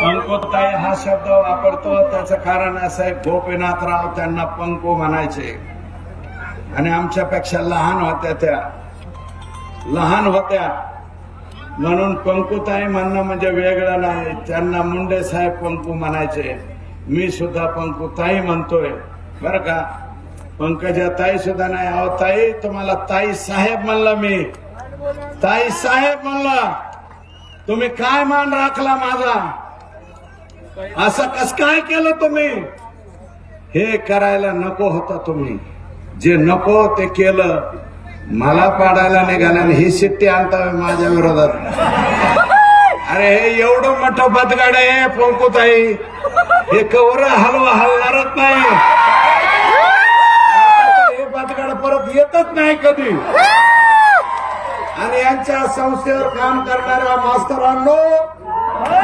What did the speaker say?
पंकुताई हा शब्द वापरतो त्याचं कारण असं आहे, गोपीनाथराव त्यांना पंकू म्हणायचे आणि आमच्यापेक्षा लहान होत्या म्हणून पंकुताई म्हणणं म्हणजे वेगळं नाही. त्यांना मुंडे साहेब पंकू म्हणायचे, मी सुद्धा पंकुताई म्हणतोय बरं का. पंकजा ताई सुद्धा नाही. अहो ताई, तुम्हाला ताई साहेब म्हणलं, मी ताई साहेब म्हणलं, तुम्ही काय मान राखला माझा, असं कस काय केलं तुम्ही. हे करायला नको होतं, तुम्ही जे नको ते केलं. मला पाडायला निघाला आणि ही शिट्टी आणता माझ्या विरोधात. अरे हे एवढं मोठं बदगाड आहे पंकुताई, हे कवर हलवा हलणारच नाही. हे बदगाड परत येतच नाही कधी. आणि यांच्या संस्थेवर काम करणाऱ्या मास्तरांनो,